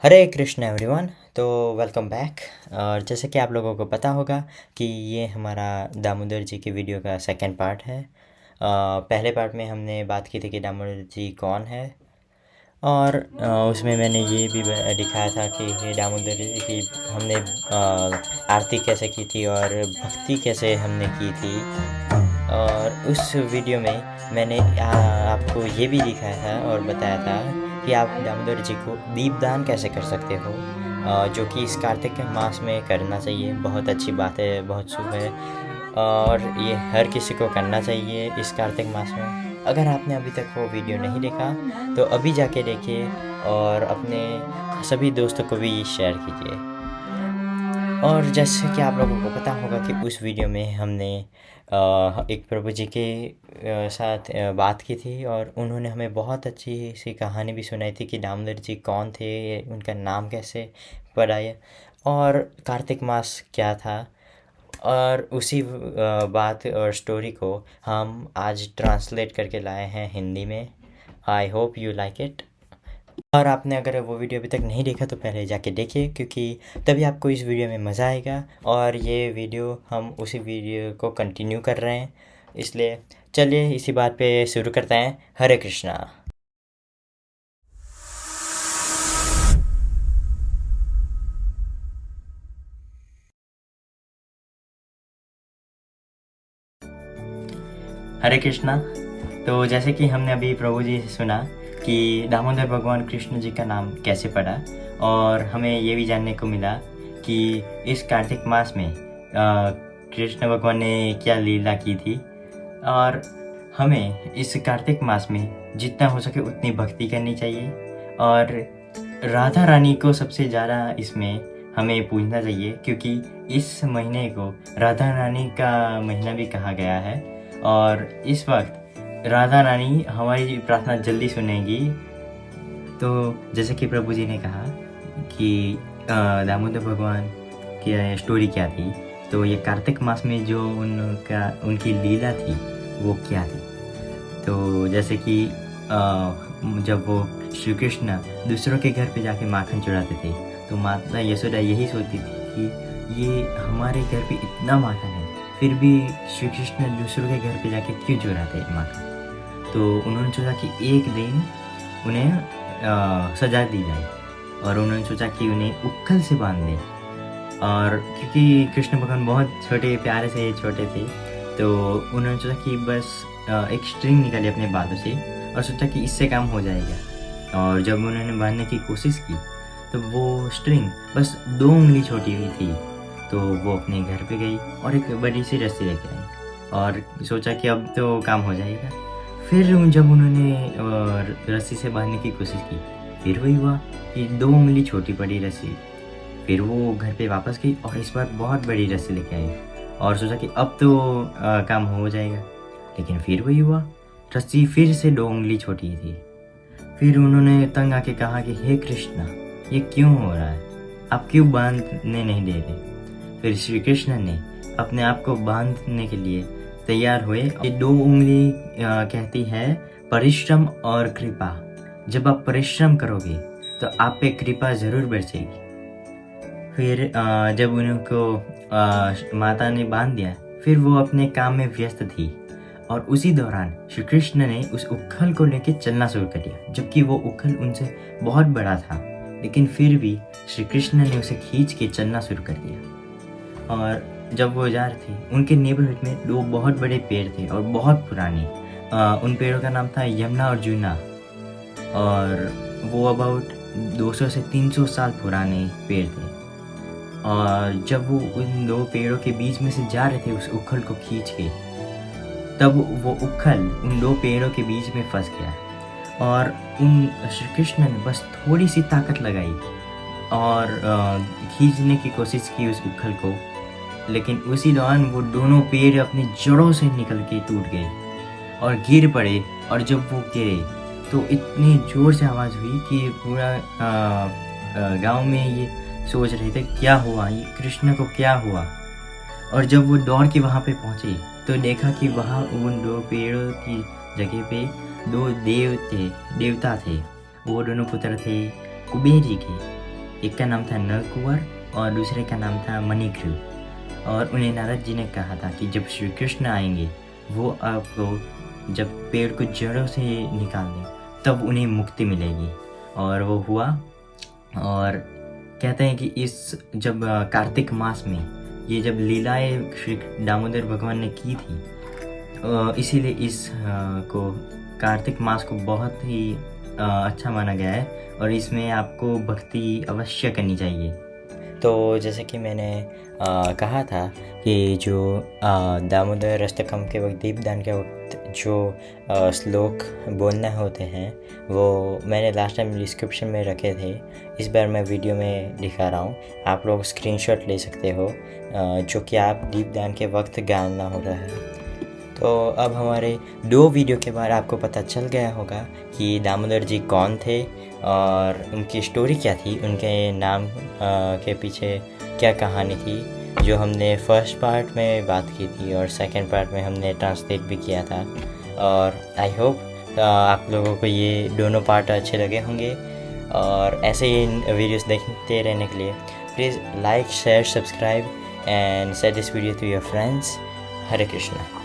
हरे Krishna everyone. तो welcome back. और जैसे कि आप लोगों को पता होगा कि ये हमारा दामोदर जी की वीडियो का सेकंड पार्ट है। पहले पार्ट में हमने बात की थी कि दामोदर जी कौन है। और उसमें मैंने ये भी दिखाया था कि हे दामोदर जी की हमने आरती कैसे की थी और भक्ति कैसे हमने की थी। और उस वीडियो में मैंने आपको ये भी दिखाया था और बताया था कि आप दामोदर जी को दीपदान कैसे कर सकते हो, जो कि इस कार्तिक के मास में करना चाहिए। बहुत अच्छी बात है, बहुत शुभ है और ये हर किसी को करना चाहिए इस कार्तिक मास में। अगर आपने अभी तक वो वीडियो नहीं देखा तो अभी जाके देखिए और अपने सभी दोस्तों को भी शेयर कीजिए। और जैसे कि आप लोगों को पता होगा कि उस वीडियो में हमने एक प्रभु जी के साथ बात की थी और उन्होंने हमें बहुत अच्छी सी कहानी भी सुनाई थी कि दामोदर जी कौन थे, उनका नाम कैसे पड़ा है और कार्तिक मास क्या था। और उसी बात और स्टोरी को हम आज ट्रांसलेट करके लाए हैं हिंदी में। I hope you like it. और आपने अगर वो वीडियो अभी तक नहीं देखा तो पहले जाके देखिए, क्योंकि तभी आपको इस वीडियो में मज़ा आएगा। और ये वीडियो हम उसी वीडियो को कंटिन्यू कर रहे हैं, इसलिए चलिए इसी बात पे शुरू करते हैं। हरे कृष्णा। हरे कृष्णा। तो जैसे कि हमने अभी प्रभु जी से सुना कि दामोदर भगवान कृष्ण जी का नाम कैसे पड़ा, और हमें ये भी जानने को मिला कि इस कार्तिक मास में कृष्ण भगवान ने क्या लीला की थी। और हमें इस कार्तिक मास में जितना हो सके उतनी भक्ति करनी चाहिए और राधा रानी को सबसे ज़्यादा इसमें हमें पूजना चाहिए, क्योंकि इस महीने को राधा रानी का महीना भी कहा गया है। और इस वक्त राधा रानी हमारी प्रार्थना जल्दी सुनेगी। तो जैसे कि प्रभु जी ने कहा कि दामोदर भगवान की स्टोरी क्या थी, तो ये कार्तिक मास में जो उनकी लीला थी वो क्या थी। तो जैसे कि जब वो श्री कृष्ण दूसरों के घर पे जाके माखन चुराते थे, तो माता यशोदा यही सोचती थी कि ये हमारे घर पे इतना माखन है, फिर भी श्री कृष्ण दूसरों के घर पे जाके क्यों चुराते हैं माखन। तो उन्होंने सोचा कि एक दिन उन्हें सजा दी जाए, और उन्होंने सोचा कि उन्हें उक्खल से बांध दें। और क्योंकि कृष्ण भगवान बहुत छोटे प्यारे से छोटे थे, तो उन्होंने सोचा कि बस एक स्ट्रिंग निकाली अपने बालों से और सोचा कि इससे काम हो जाएगा। और जब उन्होंने बांधने की कोशिश की तो वो स्ट्रिंग बस 2 उंगली छोटी हुई थी। तो वो अपने घर पे गई और एक बड़ी सी रस्सी लेके आई और सोचा कि अब तो काम हो जाएगा। फिर जब उन्होंने रस्सी से बांधने की कोशिश की, फिर वही हुआ कि 2 उंगली छोटी पड़ी रस्सी। फिर वो घर पे वापस गई और इस बार बहुत बड़ी रस्सी लेके आई और सोचा कि अब तो काम हो जाएगा। लेकिन फिर वही हुआ, रस्सी फिर से 2 उंगली छोटी थी। फिर उन्होंने तंग आके कहा कि हे कृष्णा, ये क्यों हो रहा है, आप क्यों बांधने नहीं दे रहे। फिर श्री कृष्ण ने अपने आप को बांधने के लिए तैयार हुए। ये 2 उंगली कहती है परिश्रम और कृपा। जब आप परिश्रम करोगे तो आप पे कृपा ज़रूर बरसेगी। फिर जब उनको माता ने बांध दिया, फिर वो अपने काम में व्यस्त थी और उसी दौरान श्री कृष्ण ने उस उखल को लेकर चलना शुरू कर दिया, जबकि वो उखल उनसे बहुत बड़ा था। लेकिन फिर भी श्री कृष्ण ने उसे खींच के चलना शुरू कर दिया। और जब वो जा रहे थे, उनके नेबरहुड में 2 बहुत बड़े पेड़ थे और बहुत पुराने। उन पेड़ों का नाम था यमुना और जूना, और वो अबाउट 200 से 300 साल पुराने पेड़ थे। और जब वो उन 2 पेड़ों के बीच में से जा रहे थे उस उखल को खींच के, तब वो उखल उन 2 पेड़ों के बीच में फंस गया। और उन श्री कृष्ण ने बस थोड़ी सी ताकत लगाई और खींचने की कोशिश की उस उखल को, लेकिन उसी दौरान वो दोनों पेड़ अपनी जड़ों से निकल के टूट गए और गिर पड़े। और जब वो गिरे तो इतनी ज़ोर से आवाज़ हुई कि पूरा गांव में ये सोच रहे थे क्या हुआ, ये कृष्ण को क्या हुआ। और जब वो दौड़ के वहाँ पे पहुँचे तो देखा कि वहाँ उन 2 पेड़ों की जगह पे 2 देवता थे। वो दोनों पुत्र थे कुबेर जी के। एक का नाम था नलकुंवर और दूसरे का नाम था मणिग्रीव। और उन्हें नारद जी ने कहा था कि जब श्री कृष्ण आएंगे वो आपको जब पेड़ को जड़ों से निकाल दें तब उन्हें मुक्ति मिलेगी। और वो हुआ। और कहते हैं कि इस जब कार्तिक मास में ये जब लीलाएं श्री दामोदर भगवान ने की थी, इसीलिए इस को कार्तिक मास को बहुत ही अच्छा माना गया है और इसमें आपको भक्ति अवश्य करनी चाहिए। तो जैसे कि मैंने कहा था कि जो दामोदर अष्टकम के वक्त दीपदान के वक्त जो श्लोक बोलना होते हैं वो मैंने लास्ट टाइम डिस्क्रिप्शन में रखे थे। इस बार मैं वीडियो में दिखा रहा हूँ, आप लोग स्क्रीनशॉट ले सकते हो जो कि आप दीपदान के वक्त गाना हो रहा है। तो अब हमारे 2 वीडियो के बाद आपको पता चल गया होगा कि दामोदर जी कौन थे और उनकी स्टोरी क्या थी, उनके नाम के पीछे क्या कहानी थी, जो हमने फर्स्ट पार्ट में बात की थी और सेकंड पार्ट में हमने ट्रांसलेट भी किया था। और आई होप आप लोगों को ये दोनों पार्ट अच्छे लगे होंगे। और ऐसे ही वीडियोस देखते रहने के लिए please like, share, subscribe and share this video to your friends. Hare Krishna.